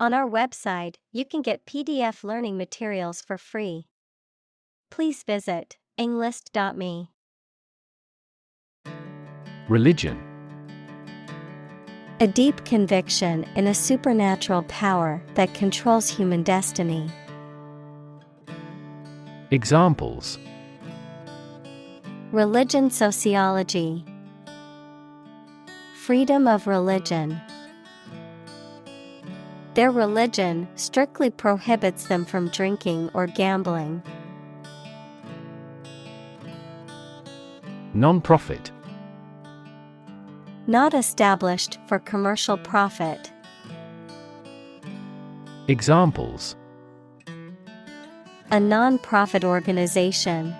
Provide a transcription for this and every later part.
On our website, you can get PDF learning materials for free. Please visit englist.me. Religion. A deep conviction in a supernatural power that controls human destiny. Examples: Religion sociology. Freedom of religion. Their religion strictly prohibits them from drinking or gambling. Non-profit. Not established for commercial profit. Examples: A non-profit organization.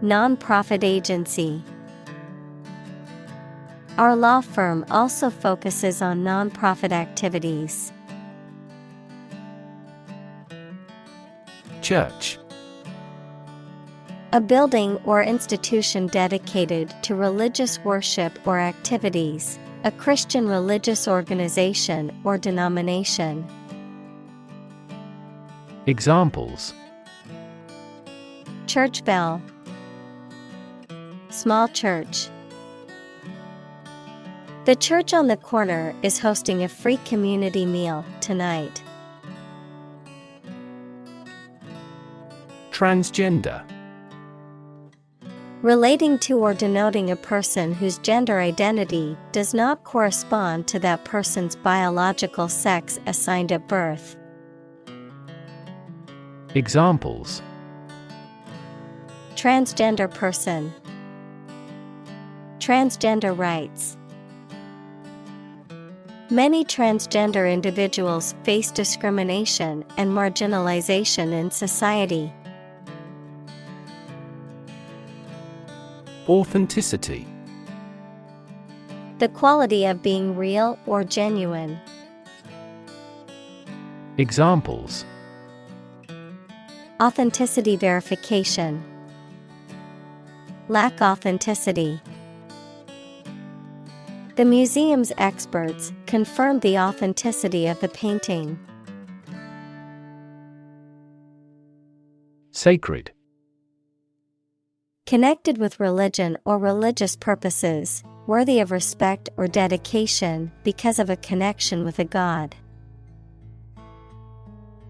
Non-profit agency. Our law firm also focuses on non-profit activities. Church. A building or institution dedicated to religious worship or activities, a Christian religious organization or denomination. Examples: Church bell. Small church. The church on the corner is hosting a free community meal tonight. Transgender. Relating to or denoting a person whose gender identity does not correspond to that person's biological sex assigned at birth. Examples: Transgender person. Transgender rights. Many transgender individuals face discrimination and marginalization in society. Authenticity. The quality of being real or genuine. Examples: Authenticity verification. Lack authenticity. The museum's experts confirmed the authenticity of the painting. Sacred. Connected with religion or religious purposes, worthy of respect or dedication because of a connection with a god.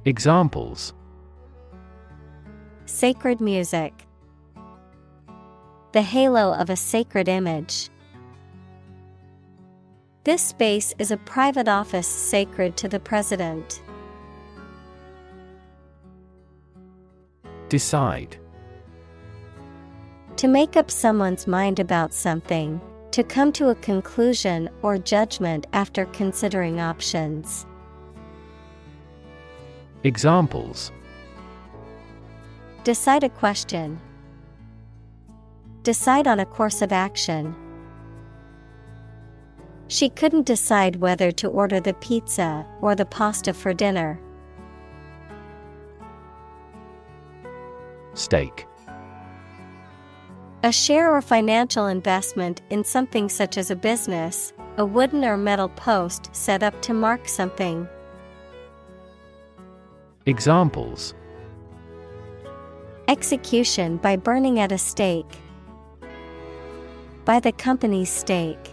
Examples: Sacred music. The halo of a sacred image. This space is a private office sacred to the president. Decide. To make up someone's mind about something, to come to a conclusion or judgment after considering options. Examples: Decide a question. Decide on a course of action. She couldn't decide whether to order the pizza or the pasta for dinner. Stake. A share or financial investment in something such as a business, a wooden or metal post set up to mark something. Examples: Execution by burning at a stake. By the company's stake.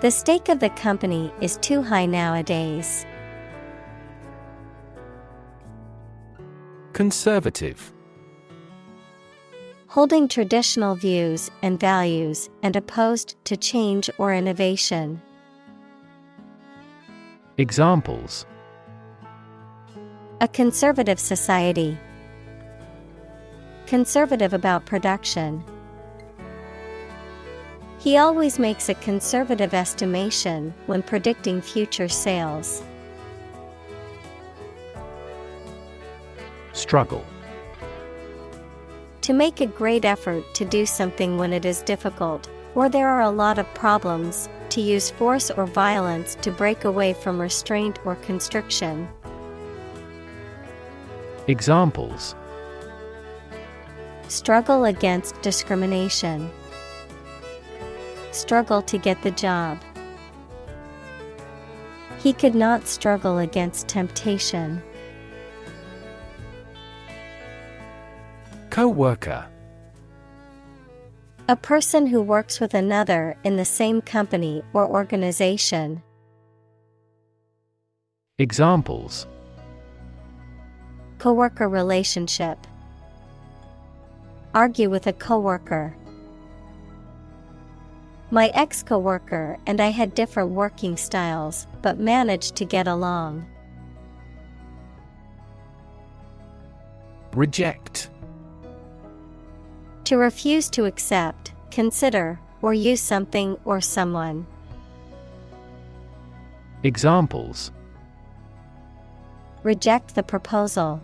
The stake of the company is too high nowadays. Conservative. Holding traditional views and values and opposed to change or innovation. Examples: A conservative society. Conservative about production. He always makes a conservative estimation when predicting future sales. Struggle. To make a great effort to do something when it is difficult, or there are a lot of problems, to use force or violence to break away from restraint or constriction. Examples: Struggle against discrimination. Struggle to get the job. He could not struggle against temptation. Co-worker. A person who works with another in the same company or organization. Examples: Coworker relationship. Argue with a coworker. My ex-coworker and I had different working styles, but managed to get along. Reject. To refuse to accept, consider, or use something or someone. Examples: Reject the proposal.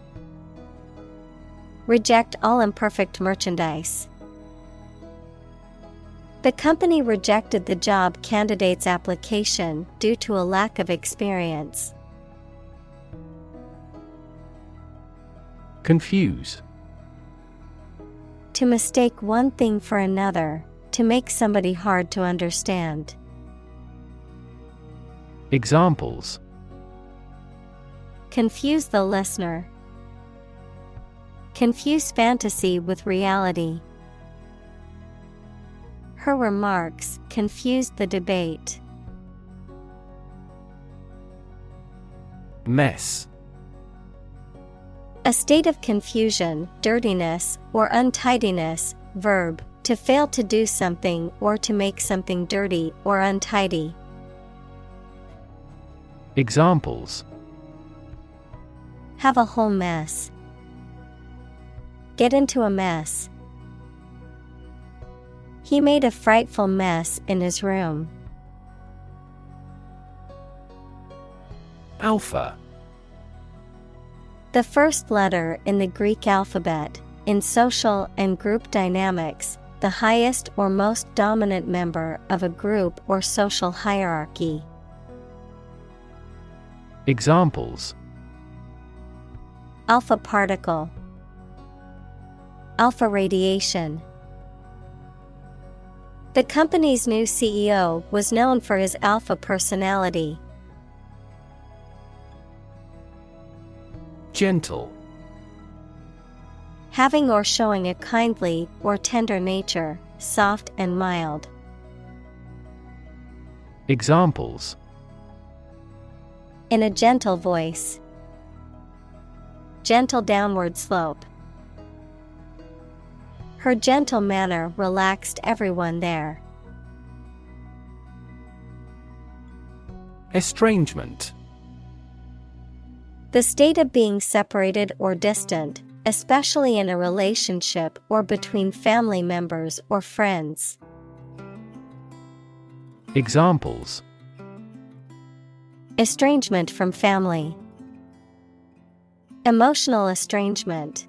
Reject all imperfect merchandise. The company rejected the job candidate's application due to a lack of experience. Confuse. To mistake one thing for another, to make somebody hard to understand. Examples: Confuse the listener. Confuse fantasy with reality. Her remarks confused the debate. Mess. A state of confusion, dirtiness, or untidiness. Verb, to fail to do something or to make something dirty or untidy. Examples: Have a whole mess. Get into a mess. He made a frightful mess in his room. Alpha. The first letter in the Greek alphabet. In social and group dynamics, the highest or most dominant member of a group or social hierarchy. Examples: Alpha particle. Alpha radiation. The company's new CEO was known for his alpha personality. Gentle. Having or showing a kindly or tender nature, soft and mild. Examples: In a gentle voice. Gentle downward slope. Her gentle manner relaxed everyone there. Estrangement. The state of being separated or distant, especially in a relationship or between family members or friends. Examples: Estrangement from family. Emotional estrangement.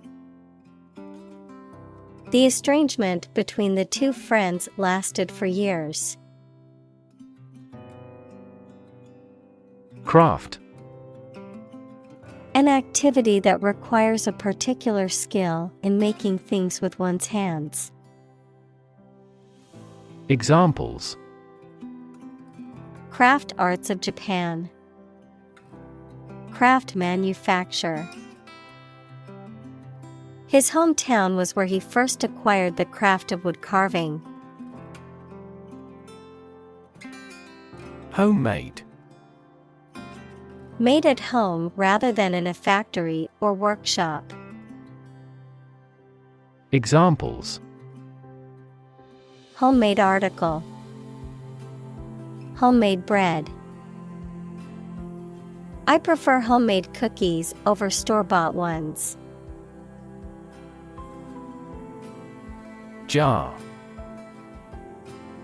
The estrangement between the two friends lasted for years. Craft. An activity that requires a particular skill in making things with one's hands. Examples: Craft arts of Japan. Craft manufacture. His hometown was where he first acquired the craft of wood carving. Homemade. Made at home rather than in a factory or workshop. Examples: Homemade article. Homemade bread. I prefer homemade cookies over store-bought ones. Jar.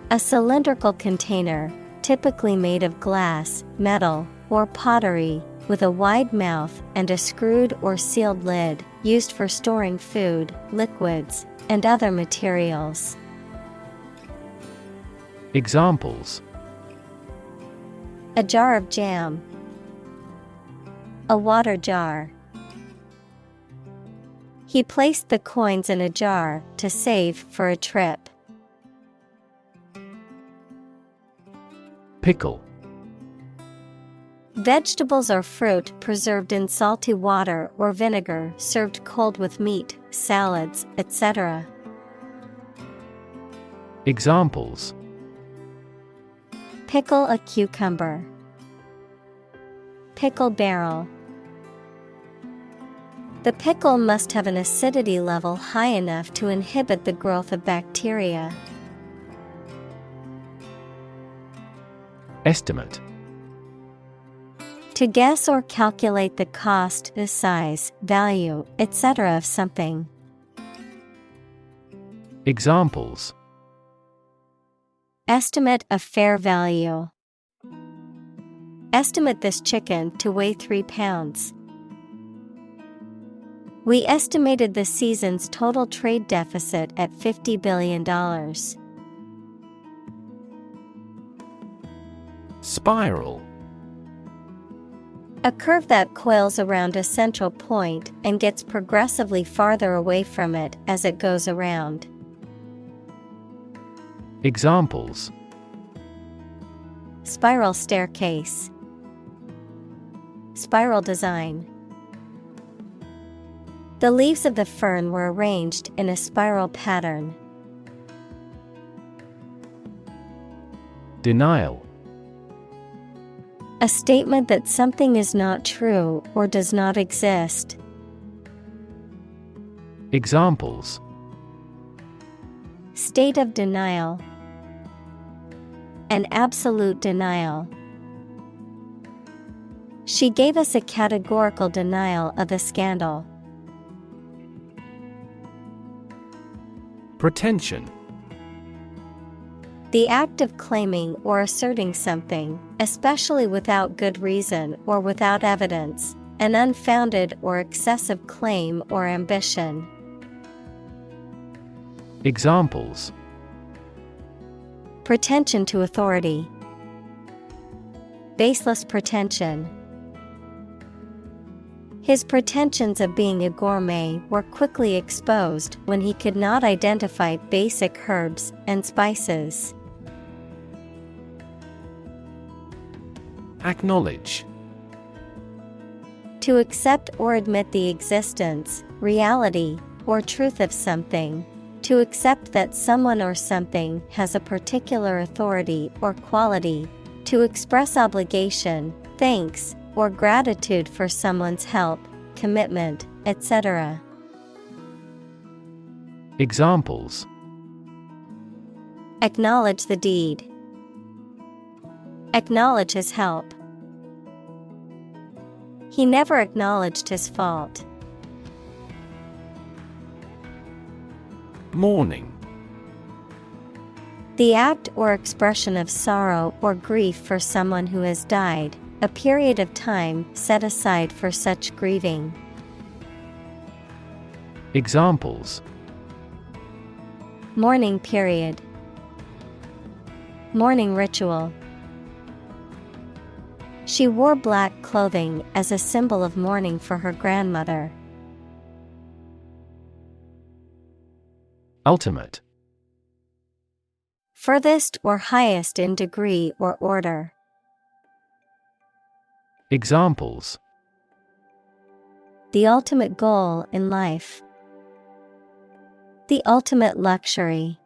A cylindrical container, typically made of glass, metal, or pottery, with a wide mouth and a screwed or sealed lid, used for storing food, liquids, and other materials. Examples: A jar of jam. A water jar. He placed the coins in a jar to save for a trip. Pickle. Vegetables or fruit preserved in salty water or vinegar served cold with meat, salads, etc. Examples: Pickle a cucumber. Pickle barrel. The pickle must have an acidity level high enough to inhibit the growth of bacteria. Estimate: To guess or calculate the cost, the size, value, etc. of something. Examples: Estimate of fair value. Estimate this chicken to weigh 3 pounds. We estimated the season's total trade deficit at $50 billion. Spiral: A curve that coils around a central point and gets progressively farther away from it as it goes around. Examples: Spiral staircase. Spiral design. The leaves of the fern were arranged in a spiral pattern. Denial: A statement that something is not true or does not exist. Examples: State of denial. An absolute denial. She gave us a categorical denial of the scandal. Pretension: The act of claiming or asserting something, especially without good reason or without evidence, an unfounded or excessive claim or ambition. Examples: Pretension to authority. Baseless pretension. His pretensions of being a gourmet were quickly exposed when he could not identify basic herbs and spices. Acknowledge: To accept or admit the existence, reality, or truth of something. To accept that someone or something has a particular authority or quality. To express obligation, thanks, or gratitude for someone's help, commitment, etc. Examples: Acknowledge the deed. Acknowledge his help. He never acknowledged his fault. Mourning: The act or expression of sorrow or grief for someone who has died, a period of time set aside for such grieving. Examples: Mourning period. Mourning ritual. She wore black clothing as a symbol of mourning for her grandmother. Ultimate: Furthest or highest in degree or order. Examples: The ultimate goal in life. The ultimate luxury.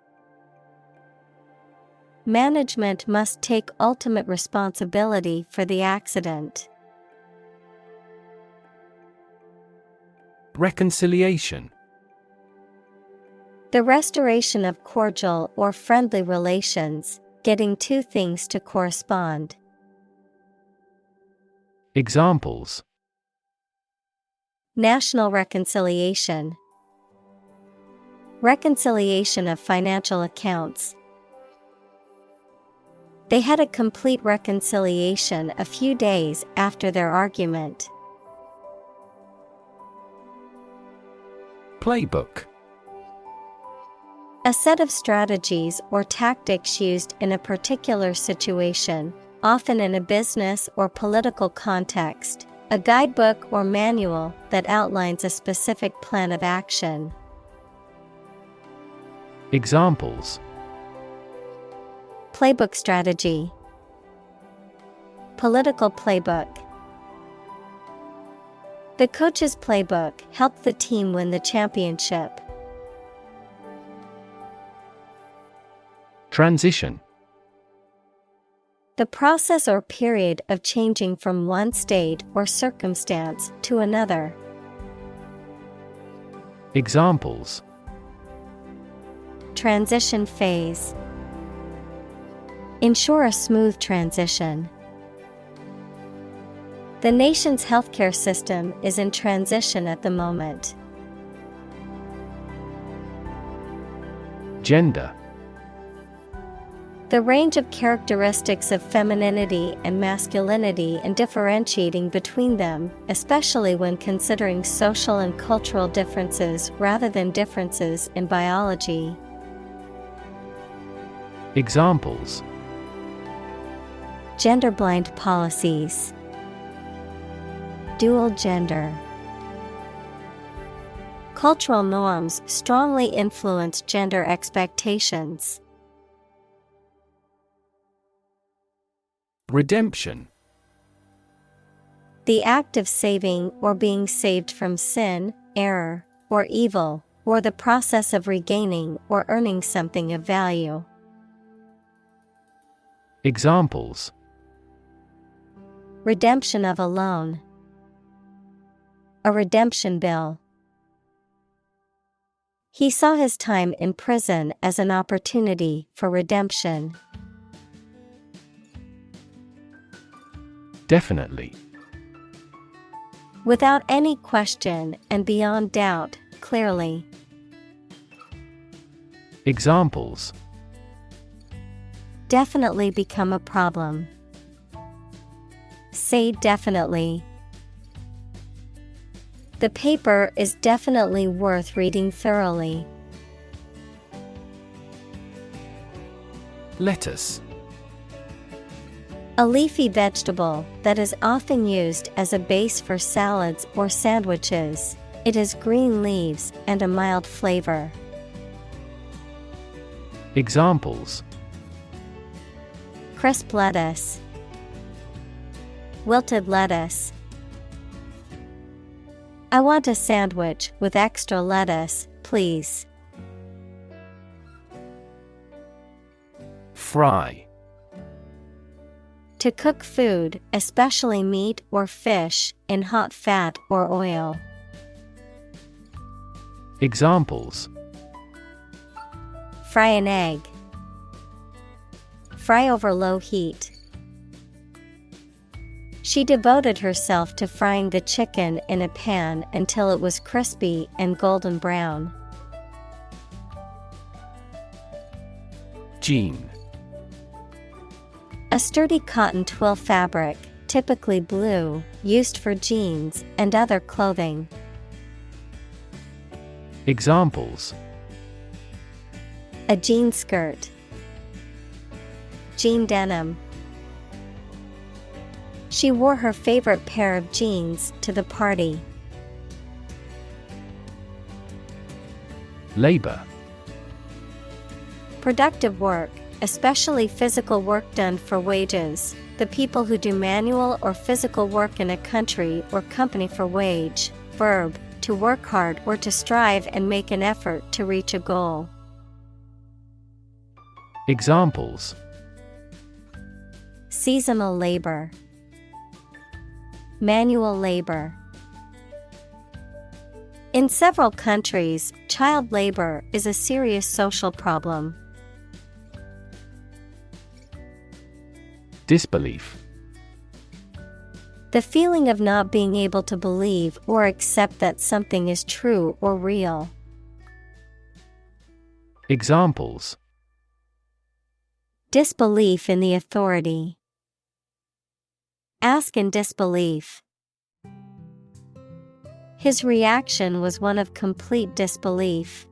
Management must take ultimate responsibility for the accident. Reconciliation: The restoration of cordial or friendly relations, getting two things to correspond. Examples: National reconciliation. Reconciliation of financial accounts. They had a complete reconciliation a few days after their argument. Playbook: A set of strategies or tactics used in a particular situation, often in a business or political context. A guidebook or manual that outlines a specific plan of action. Examples: Playbook strategy. Political playbook. The coach's playbook helped the team win the championship. Transition. The process or period of changing from one state or circumstance to another. Examples: Transition phase. Ensure a smooth transition. The nation's healthcare system is in transition at the moment. Gender. The range of characteristics of femininity and masculinity and differentiating between them, especially when considering social and cultural differences rather than differences in biology. Examples: Gender-blind policies. Dual gender. Cultural norms strongly influence gender expectations. Redemption. The act of saving or being saved from sin, error, or evil, or the process of regaining or earning something of value. Examples: Redemption of a loan. A redemption bill. He saw his time in prison as an opportunity for redemption. Definitely. Without any question and beyond doubt, clearly. Examples: Definitely become a problem. Say definitely. The paper is definitely worth reading thoroughly. Lettuce. A leafy vegetable that is often used as a base for salads or sandwiches. It has green leaves and a mild flavor. Examples: Crisp lettuce. Wilted lettuce. I want a sandwich with extra lettuce, please. Fry. To cook food, especially meat or fish, in hot fat or oil. Examples: Fry an egg. Fry over low heat. She devoted herself to frying the chicken in a pan until it was crispy and golden brown. Jean. A sturdy cotton twill fabric, typically blue, used for jeans and other clothing. Examples: A jean skirt. Jean denim. She wore her favorite pair of jeans to the party. Labor. Productive work, especially physical work done for wages. The people who do manual or physical work in a country or company for wage. Verb, to work hard or to strive and make an effort to reach a goal. Examples: Seasonal labor. Manual labor. In several countries, child labor is a serious social problem. Disbelief. The feeling of not being able to believe or accept that something is true or real. Examples: Disbelief in the authority. Ask in disbelief. His reaction was one of complete disbelief.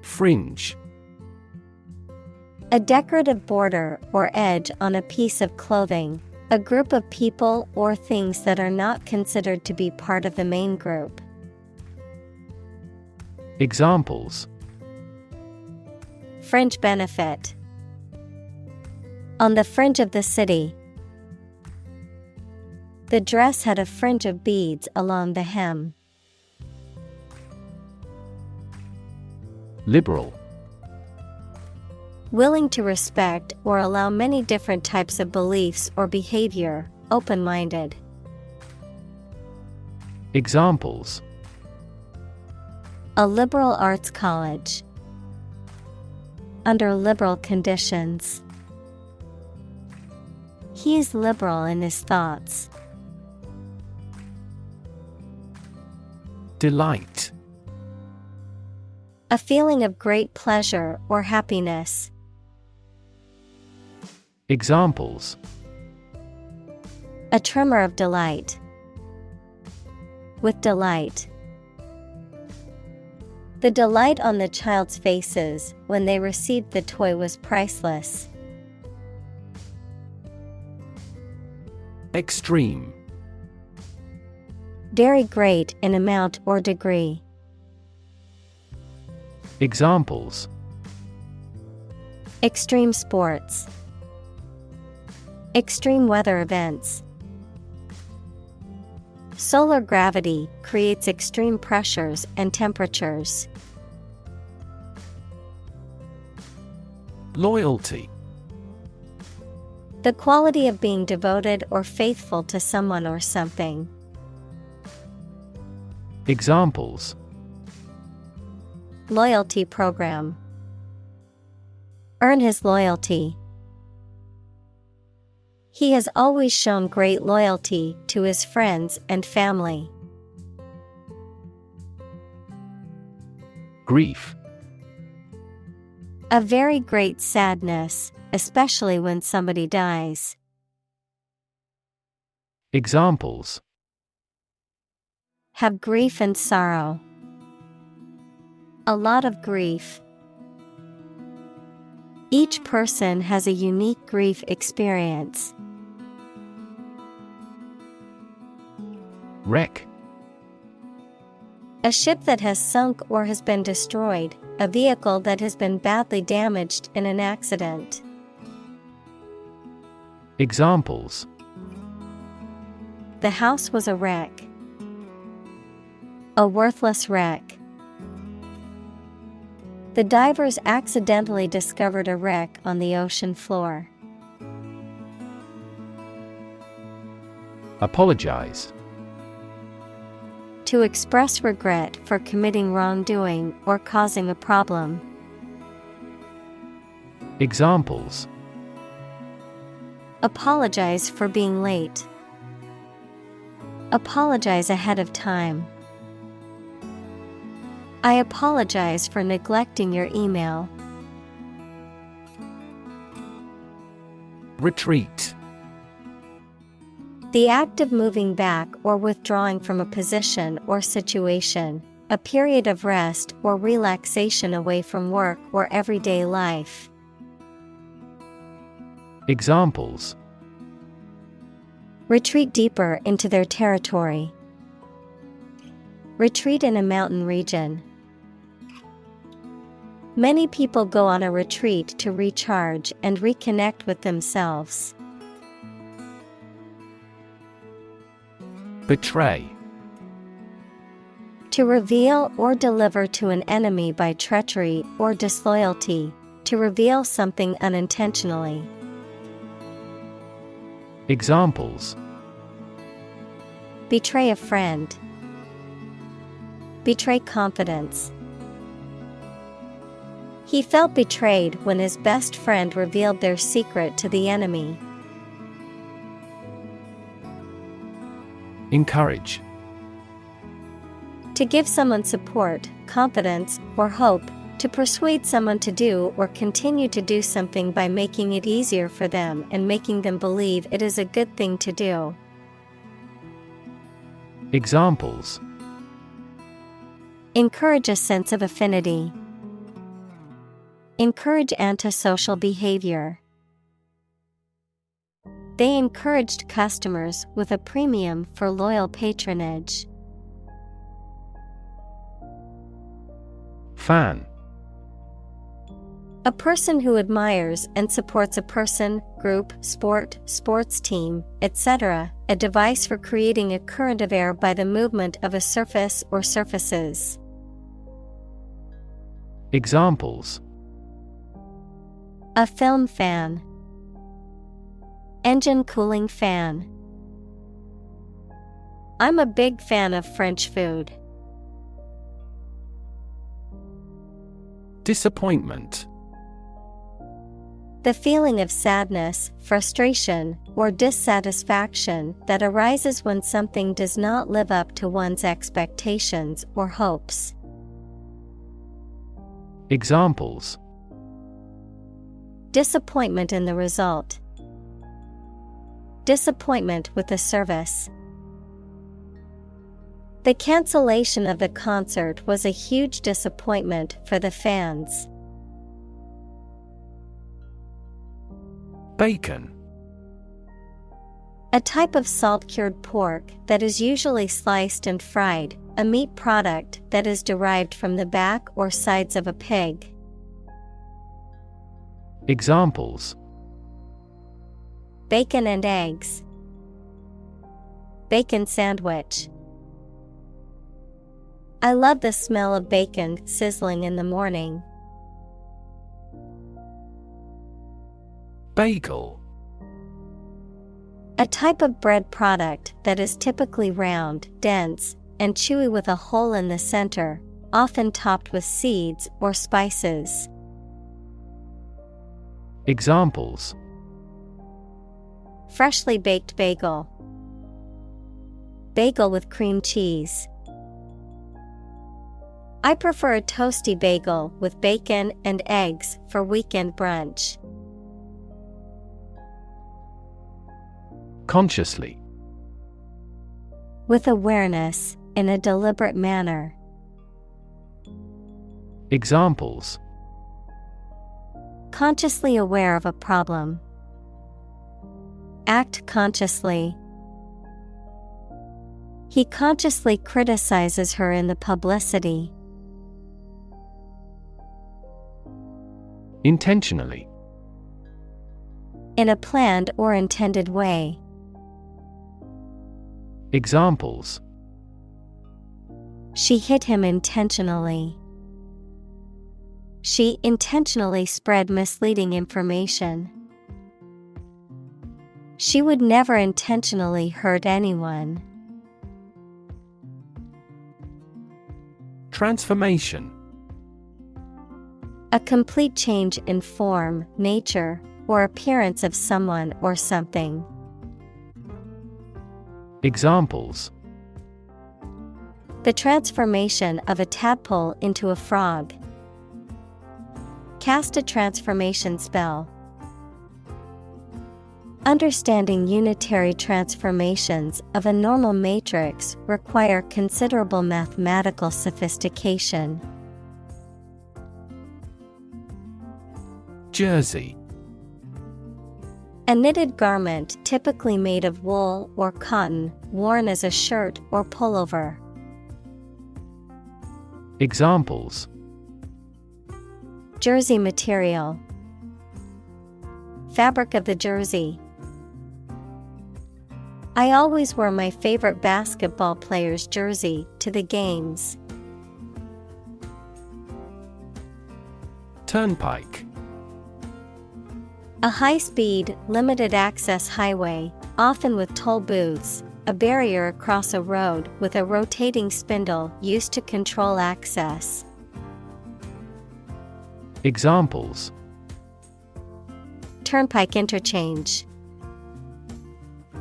Fringe. A decorative border or edge on a piece of clothing, a group of people or things that are not considered to be part of the main group. Examples: Fringe benefit. On the fringe of the city. The dress had a fringe of beads along the hem. Liberal. Willing to respect or allow many different types of beliefs or behavior, open-minded. Examples: A liberal arts college. Under liberal conditions. He is liberal in his thoughts. Delight. A feeling of great pleasure or happiness. Examples: A tremor of delight. With delight. The delight on the child's faces when they received the toy was priceless. Extreme. Very great in amount or degree. Examples: Extreme sports. Extreme weather events. Solar gravity creates extreme pressures and temperatures. Loyalty. The quality of being devoted or faithful to someone or something. Examples: Loyalty program. Earn his loyalty. He has always shown great loyalty to his friends and family. Grief. A very great sadness, especially when somebody dies. Examples: Have grief and sorrow. A lot of grief. Each person has a unique grief experience. Wreck. A ship that has sunk or has been destroyed, a vehicle that has been badly damaged in an accident. Examples: The house was a wreck. A worthless wreck. The divers accidentally discovered a wreck on the ocean floor. Apologize. To express regret for committing wrongdoing or causing a problem. Examples: Apologize for being late. Apologize ahead of time. I apologize for neglecting your email. Retreat. The act of moving back or withdrawing from a position or situation, a period of rest or relaxation away from work or everyday life. Examples: Retreat deeper into their territory. Retreat in a mountain region. Many people go on a retreat to recharge and reconnect with themselves. Betray. To reveal or deliver to an enemy by treachery or disloyalty, to reveal something unintentionally. Examples: Betray a friend. Betray confidence. He felt betrayed when his best friend revealed their secret to the enemy. Encourage. To give someone support, confidence, or hope, to persuade someone to do or continue to do something by making it easier for them and making them believe it is a good thing to do. Examples: Encourage a sense of affinity. Encourage antisocial behavior. They encouraged customers with a premium for loyal patronage. Fan. A person who admires and supports a person, group, sport, sports team, etc. A device for creating a current of air by the movement of a surface or surfaces. Examples: a film fan, engine cooling fan. I'm a big fan of French food. Disappointment. The feeling of sadness, frustration, or dissatisfaction that arises when something does not live up to one's expectations or hopes. Examples: disappointment in the result. Disappointment with the service. The cancellation of the concert was a huge disappointment for the fans. Bacon. A type of salt-cured pork that is usually sliced and fried, a meat product that is derived from the back or sides of a pig. Examples: bacon and eggs. Bacon sandwich. I love the smell of bacon sizzling in the morning. Bagel. A type of bread product that is typically round, dense, and chewy with a hole in the center, often topped with seeds or spices. Examples: freshly baked bagel. Bagel with cream cheese. I prefer a toasty bagel with bacon and eggs for weekend brunch. Consciously. With awareness, in a deliberate manner. Examples: consciously aware of a problem. Act consciously. He consciously criticizes her in the publicity. Intentionally. In a planned or intended way. Examples: she hit him intentionally. She intentionally spread misleading information. She would never intentionally hurt anyone. Transformation. A complete change in form, nature, or appearance of someone or something. Examples: the transformation of a tadpole into a frog. Cast a transformation spell. Understanding unitary transformations of a normal matrix require considerable mathematical sophistication. Jersey. A knitted garment typically made of wool or cotton, worn as a shirt or pullover. Examples: jersey material. Fabric of the jersey. I always wear my favorite basketball player's jersey to the games. Turnpike. A high-speed, limited-access highway, often with toll booths, a barrier across a road with a rotating spindle used to control access. Examples: turnpike interchange.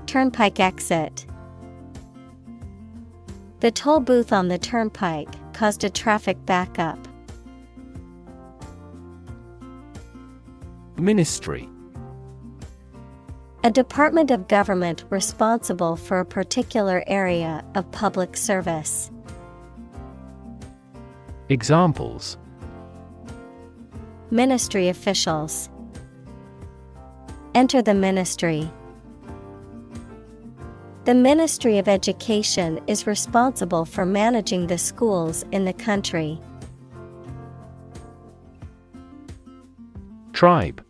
Turnpike exit. The toll booth on the turnpike caused a traffic backup. Ministry. A department of government responsible for a particular area of public service. Examples: ministry officials. Enter the ministry. The Ministry of Education is responsible for managing the schools in the country. Tribe.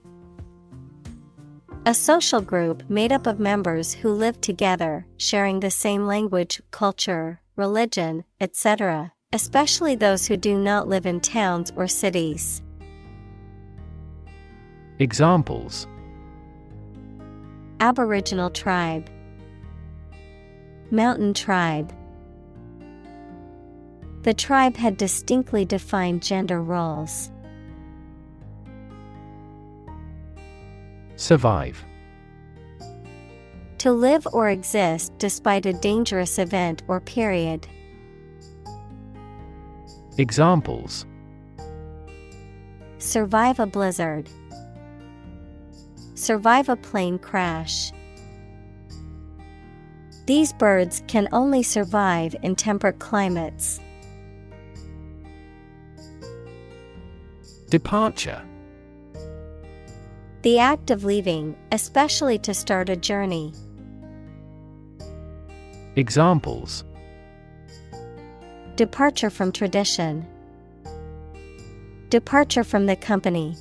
A social group made up of members who live together, sharing the same language, culture, religion, etc., especially those who do not live in towns or cities. Examples: Aboriginal tribe, mountain tribe. The tribe had distinctly defined gender roles. Survive. To live or exist despite a dangerous event or period. Examples: Survive a blizzard. Survive a plane crash. These birds can only survive in temperate climates. Departure. The act of leaving, especially to start a journey. Examples: Departure from tradition. Departure from the company.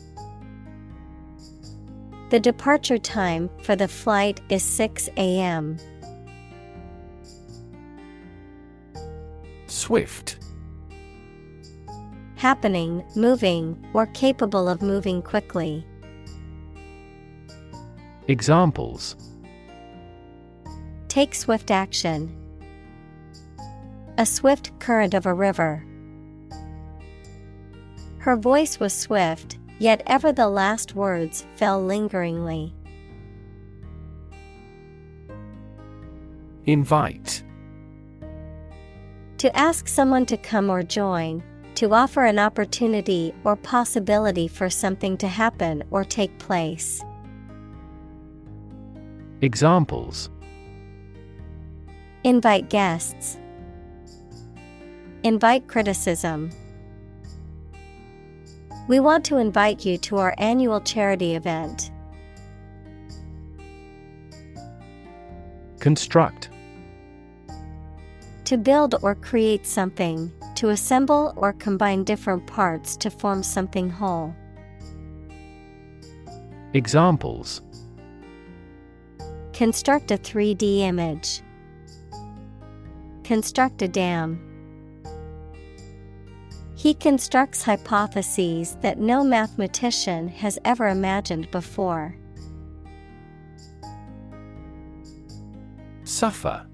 The departure time for the flight is 6 a.m. Swift. Happening, moving, or capable of moving quickly. Examples: Take swift action. A swift current of a river. Her voice was swift, yet ever the last words fell lingeringly. Invite. To ask someone to come or join, to offer an opportunity or possibility for something to happen or take place. Examples: Invite guests. Invite criticism. We want to invite you to our annual charity event. Construct. To build or create something, to assemble or combine different parts to form something whole. Examples: Construct a 3D image. Construct a dam. He constructs hypotheses that no mathematician has ever imagined before. Suffer.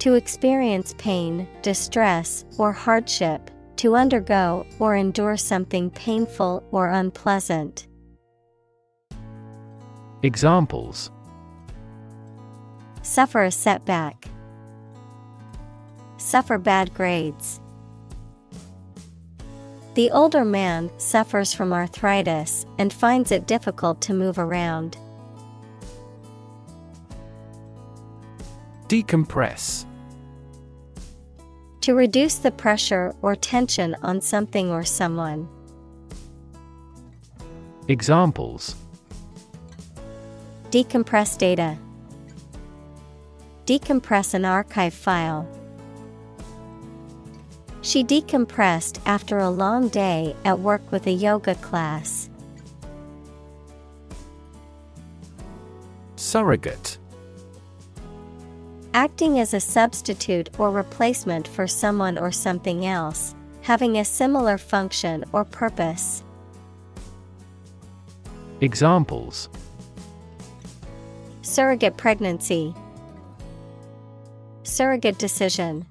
To experience pain, distress, or hardship, to undergo or endure something painful or unpleasant. Examples: Suffer a setback. Suffer bad grades. The older man suffers from arthritis and finds it difficult to move around. Decompress. To reduce the pressure or tension on something or someone. Examples: Decompress data. Decompress an archive file. She decompressed after a long day at work with a yoga class. Surrogate. Acting as a substitute or replacement for someone or something else, having a similar function or purpose. Examples: Surrogate pregnancy. Surrogate decision.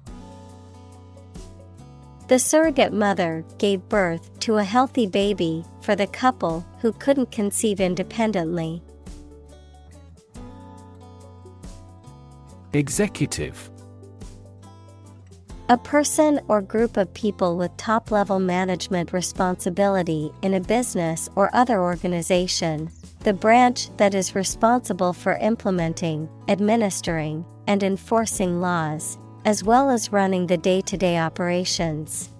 The surrogate mother gave birth to a healthy baby for the couple who couldn't conceive independently. Executive. A person or group of people with top-level management responsibility in a business or other organization, the branch that is responsible for implementing, administering, and enforcing laws, as well as running the day-to-day operations.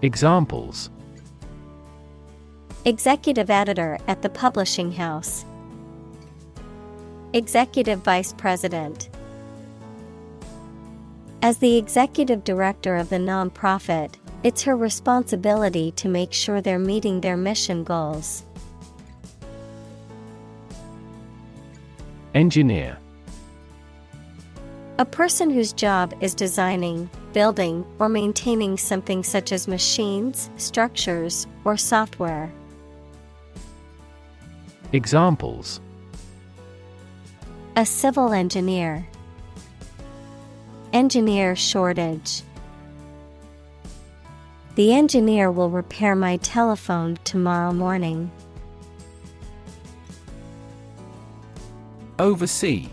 Examples: Executive editor at the publishing house. Executive vice president. As the executive director of the nonprofit, It's her responsibility to make sure they're meeting their mission goals. Engineer. A person whose job is designing, building, or maintaining something such as machines, structures, or software. Examples: A civil engineer. Engineer shortage. The engineer will repair my telephone tomorrow morning. Oversee.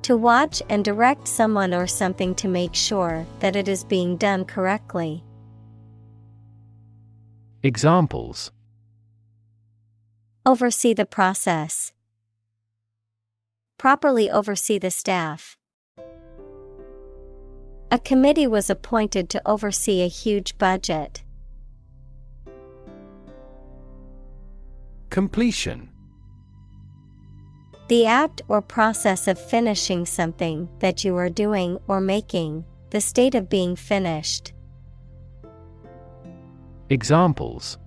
To watch and direct someone or something to make sure that it is being done correctly. Examples: Oversee the process. Properly oversee the staff. A committee was appointed to oversee a huge budget. Completion. The act or process of finishing something that you are doing or making, the state of being finished. Examples: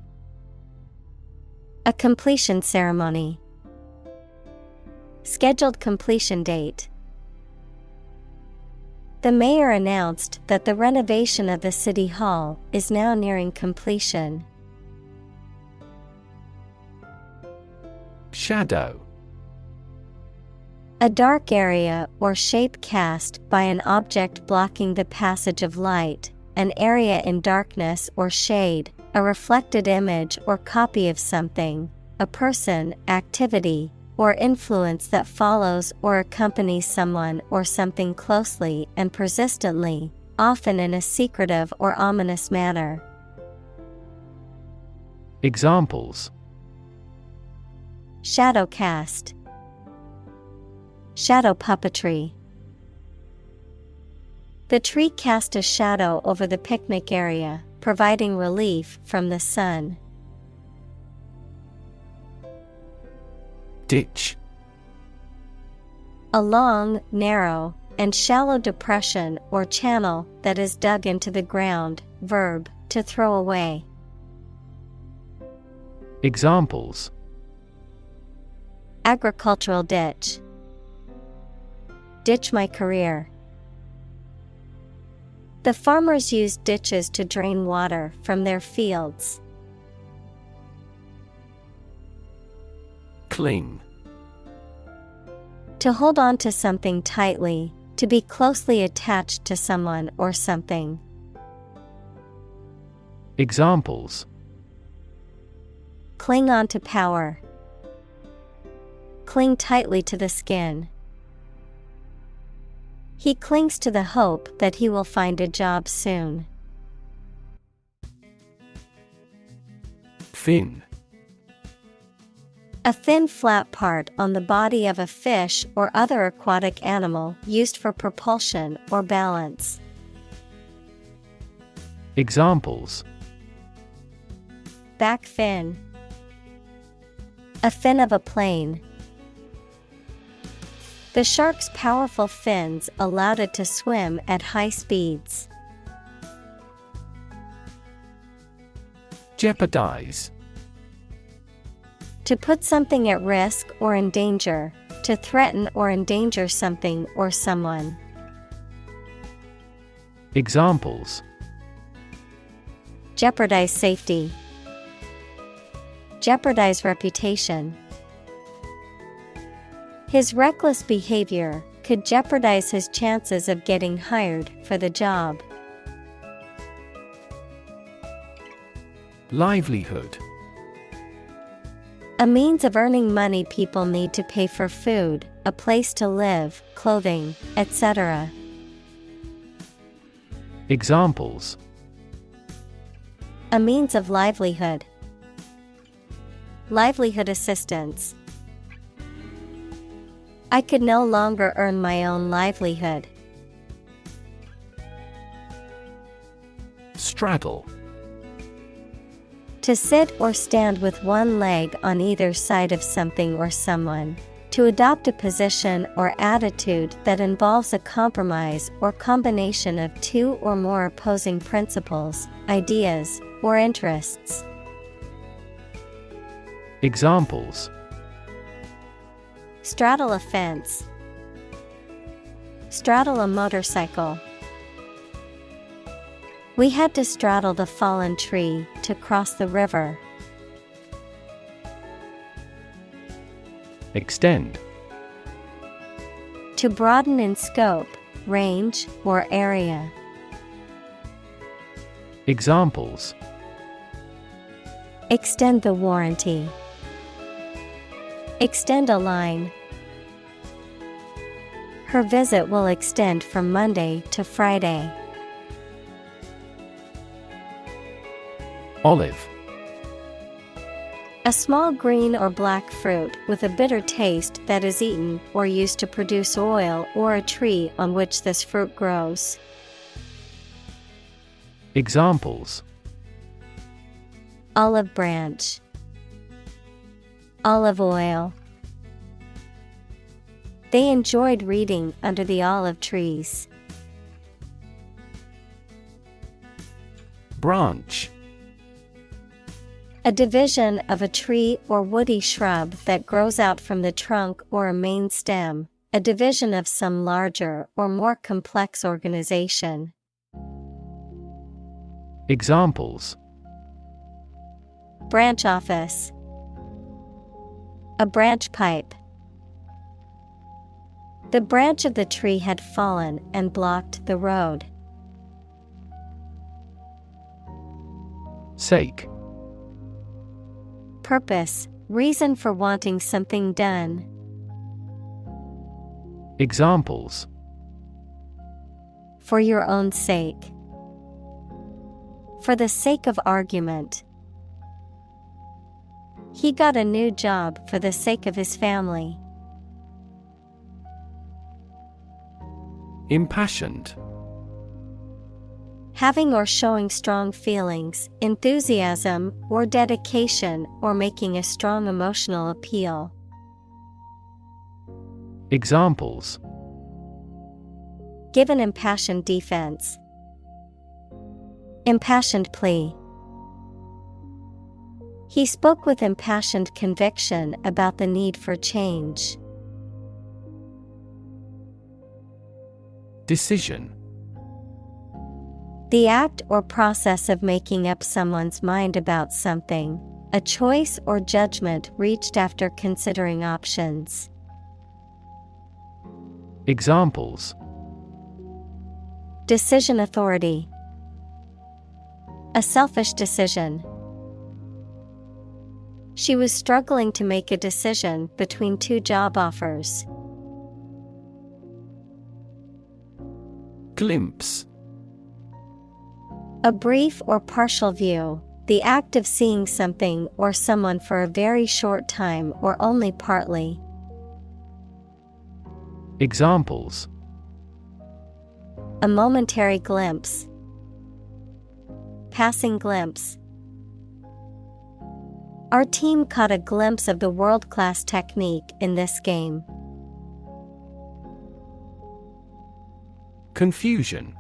A completion ceremony. Scheduled completion date. The mayor announced that the renovation of the city hall is now nearing completion. Shadow. A dark area or shape cast by an object blocking the passage of light, an area in darkness or shade, a reflected image or copy of something, a person, activity, or influence that follows or accompanies someone or something closely and persistently, often in a secretive or ominous manner. Examples: Shadow cast. Shadow puppetry. The tree cast a shadow over the picnic area, providing relief from the sun. Ditch. A long, narrow, and shallow depression or channel that is dug into the ground. Verb, to throw away. Examples: Agricultural ditch. Ditch my career. The farmers used ditches to drain water from their fields. Cling. To hold on to something tightly, to be closely attached to someone or something. Examples: Cling on to power. Cling tightly to the skin. He clings to the hope that he will find a job soon. Fin. A thin flat part on the body of a fish or other aquatic animal used for propulsion or balance. Examples: Back fin. A fin of a plane. The shark's powerful fins allowed it to swim at high speeds. Jeopardize. To put something at risk or in danger, to threaten or endanger something or someone. Examples: Jeopardize safety. Jeopardize reputation. His reckless behavior could jeopardize his chances of getting hired for the job. Livelihood. A means of earning money people need to pay for food, a place to live, clothing, etc. Examples: A means of livelihood. Livelihood assistance. I could no longer earn my own livelihood. Straddle. To sit or stand with one leg on either side of something or someone. To adopt a position or attitude that involves a compromise or combination of two or more opposing principles, ideas, or interests. Examples: straddle a fence, straddle a motorcycle. We had to straddle the fallen tree to cross the river. Extend. To broaden in scope, range, or area. Examples: extend the warranty, extend a line. Her visit will extend from Monday to Friday. Olive. A small green or black fruit with a bitter taste that is eaten or used to produce oil, or a tree on which this fruit grows. Examples: olive branch, olive oil. They enjoyed reading under the olive trees. Branch. A division of a tree or woody shrub that grows out from the trunk or a main stem, a division of some larger or more complex organization. Examples: branch office, a branch pipe. The branch of the tree had fallen and blocked the road. Sake. Purpose, reason for wanting something done. Examples: for your own sake, for the sake of argument. He got a new job for the sake of his family. Impassioned. Having or showing strong feelings, enthusiasm, or dedication, or making a strong emotional appeal. Examples: give an impassioned defense, impassioned plea. He spoke with impassioned conviction about the need for change. Decision. The act or process of making up someone's mind about something, a choice or judgment reached after considering options. Examples: decision authority, a selfish decision. She was struggling to make a decision between two job offers. Glimpse. A brief or partial view, the act of seeing something or someone for a very short time or only partly. Examples: a momentary glimpse, passing glimpse. Our team caught a glimpse of the world-class technique in this game. Confusion.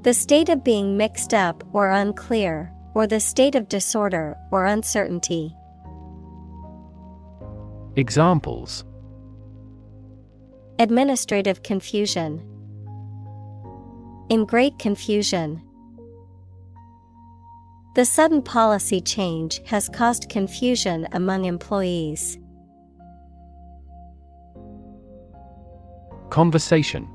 The state of being mixed up or unclear, or the state of disorder or uncertainty. Examples: administrative confusion, in great confusion. The sudden policy change has caused confusion among employees. Conversation.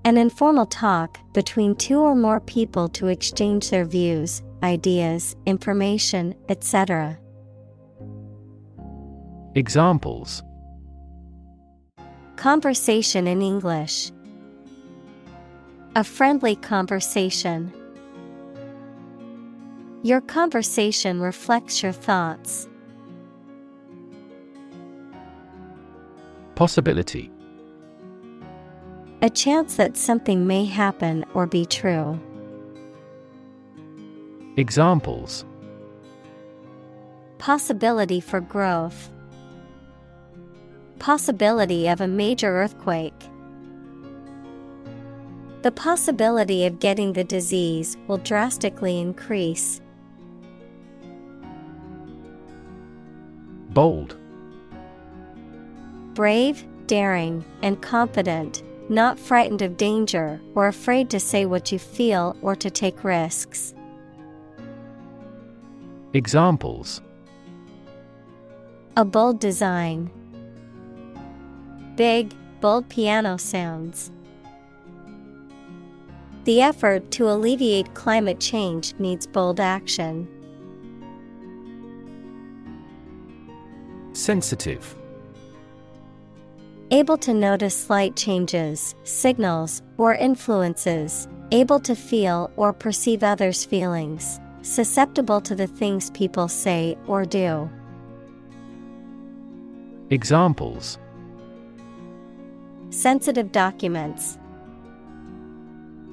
An informal talk between two or more people to exchange their views, ideas, information, etc. Examples: conversation in English, a friendly conversation. Your conversation reflects your thoughts. Possibility. A chance that something may happen or be true. Examples: Possibility for growth. Possibility of a major earthquake. The possibility of getting the disease will drastically increase. Bold. Brave, daring, and confident, not frightened of danger or afraid to say what you feel or to take risks. Examples: A bold design. Big, bold piano sounds. The effort to alleviate climate change needs bold action. Sensitive. Able to notice slight changes, signals, or influences, able to feel or perceive others' feelings, susceptible to the things people say or do. Examples: Sensitive documents.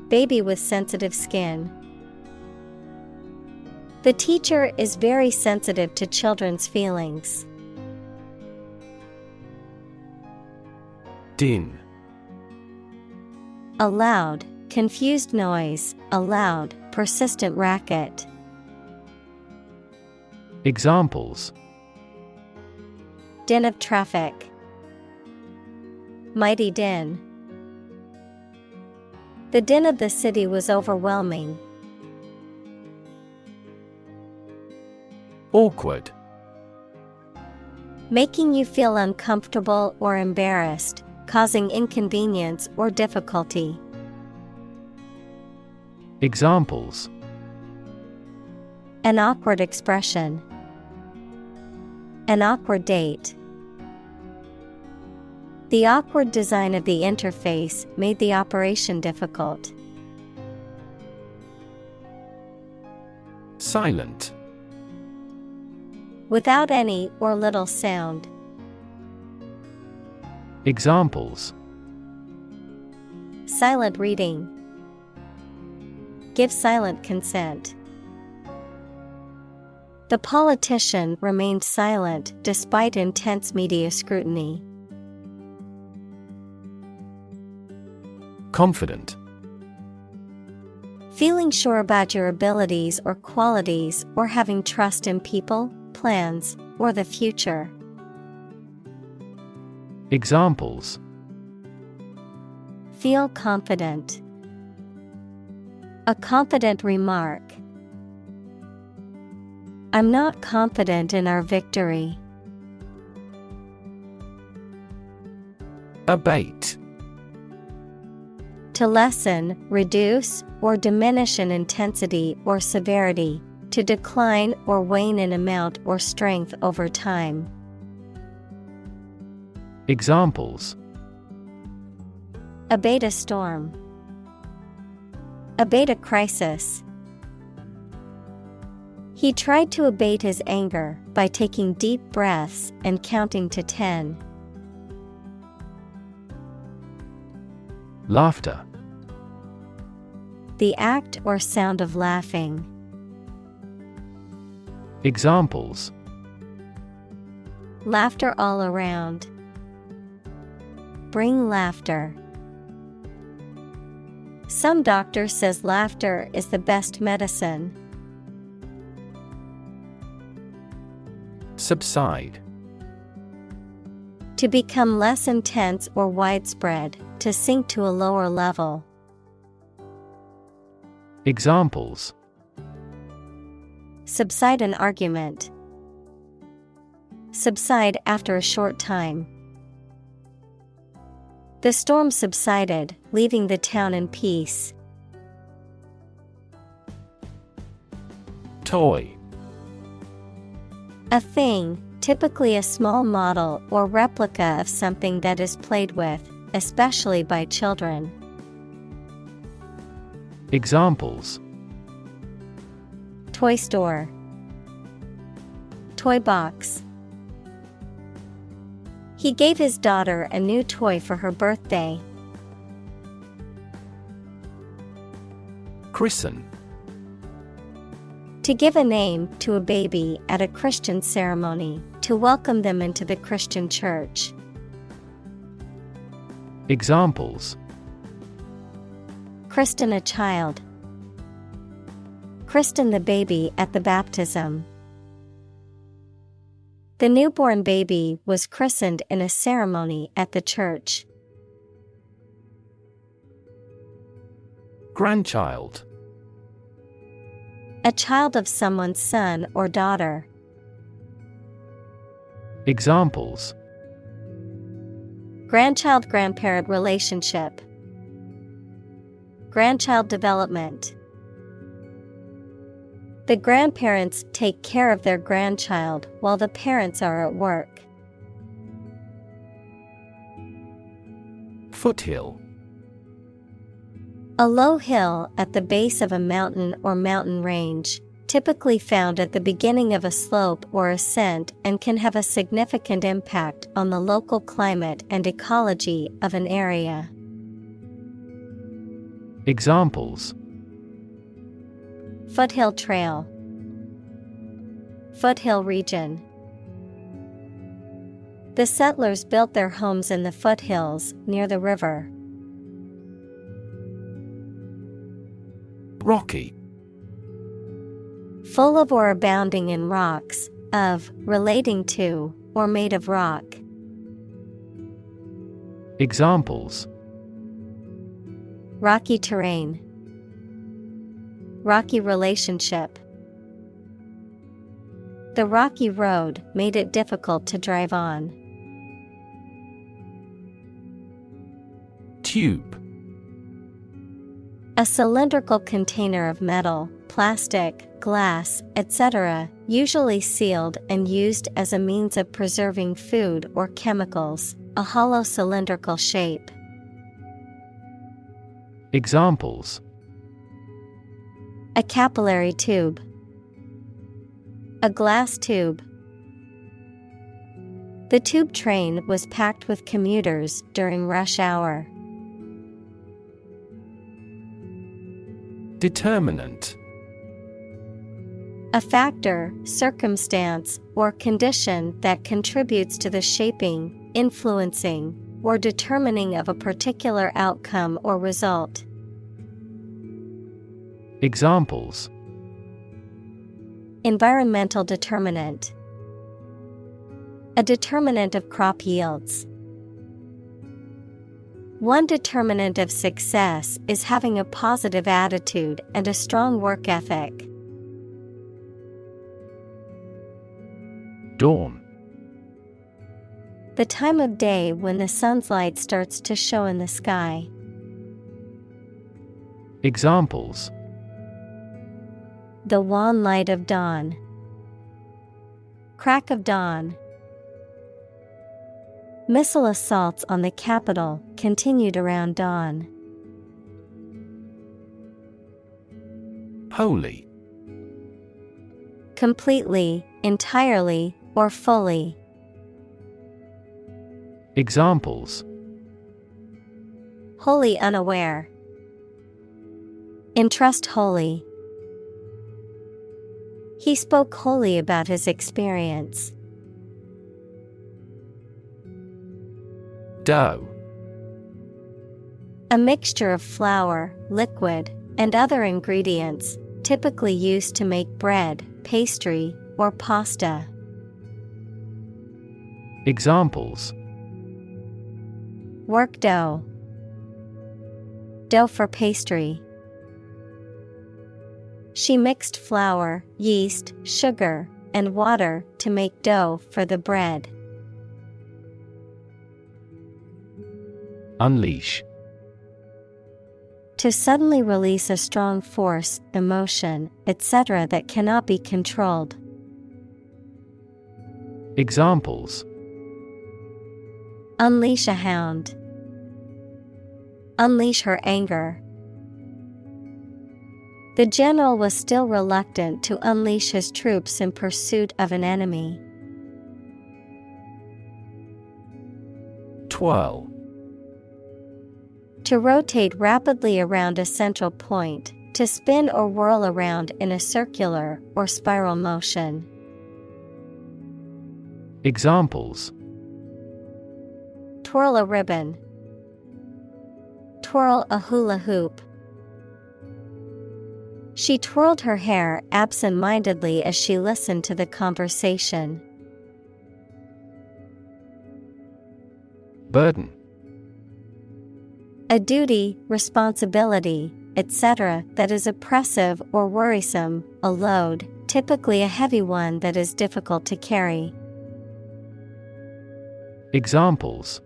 Baby with sensitive skin. The teacher is very sensitive to children's feelings. Din. A loud, confused noise, a loud, persistent racket. Examples: Din of traffic. Mighty din. The din of the city was overwhelming. Awkward. Making you feel uncomfortable or embarrassed, causing inconvenience or difficulty. Examples: An awkward expression. An awkward date. The awkward design of the interface made the operation difficult. Silent. Without any or little sound. Examples: Silent reading. Give silent consent. The politician remained silent despite intense media scrutiny. Confident. Feeling sure about your abilities or qualities or having trust in people, plans, or the future. Examples: Feel confident. A confident remark. I'm not confident in our victory. Abate. To lessen, reduce, or diminish in intensity or severity, to decline or wane in amount or strength over time. Examples: Abate a storm. Abate a crisis. He tried to abate his anger by taking deep breaths and counting to 10. Laughter. The act or sound of laughing. Examples: Laughter all around. Bring laughter. Some doctor says laughter is the best medicine. Subside. To become less intense or widespread, to sink to a lower level. Examples: Subside an argument. Subside after a short time. The storm subsided, leaving the town in peace. Toy. A thing, typically a small model or replica of something that is played with, especially by children. Examples: Toy store. Toy box. He gave his daughter a new toy for her birthday. Christen. To give a name to a baby at a Christian ceremony, to welcome them into the Christian church. Examples: Christen a child. Christen the baby at the baptism. The newborn baby was christened in a ceremony at the church. Grandchild. A child of someone's son or daughter. Examples: Grandchild-grandparent relationship. Grandchild development. The grandparents take care of their grandchild while the parents are at work. Foothill. A low hill at the base of a mountain or mountain range, typically found at the beginning of a slope or ascent, and can have a significant impact on the local climate and ecology of an area. Examples: Foothill trail. Foothill region. The settlers built their homes in the foothills near the river. Rocky. Full of or abounding in rocks, of, relating to, or made of rock. Examples: Rocky terrain. Rocky relationship. The rocky road made it difficult to drive on. Tube. A cylindrical container of metal, plastic, glass, etc., usually sealed and used as a means of preserving food or chemicals, a hollow cylindrical shape. Examples: A capillary tube. A glass tube. The tube train was packed with commuters during rush hour. Determinant. A factor, circumstance, or condition that contributes to the shaping, influencing, or determining of a particular outcome or result. Examples: Environmental determinant. A determinant of crop yields. One determinant of success is having a positive attitude and a strong work ethic. Dawn. The time of day when the sun's light starts to show in the sky. Examples: The wan light of dawn. Crack of dawn. Missile assaults on the capital continued around dawn. Wholly. Completely, entirely, or fully. Examples: Wholly unaware. Entrust wholly. He spoke wholly about his experience. Dough. A mixture of flour, liquid, and other ingredients, typically used to make bread, pastry, or pasta. Examples: Work dough. Dough for pastry. She mixed flour, yeast, sugar, and water to make dough for the bread. Unleash. To suddenly release a strong force, emotion, etc. that cannot be controlled. Examples: Unleash a hound. Unleash her anger. The general was still reluctant to unleash his troops in pursuit of an enemy. Twirl. To rotate rapidly around a central point, To spin or whirl around in a circular or spiral motion. Examples: Twirl a ribbon. Twirl a hula hoop. She twirled her hair absent-mindedly as she listened to the conversation. Burden. A duty, responsibility, etc. that is oppressive or worrisome, a load, typically a heavy one that is difficult to carry. Examples: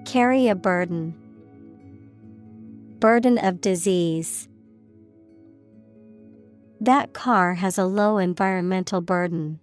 Carry a burden. Burden of disease. That car has a low environmental burden.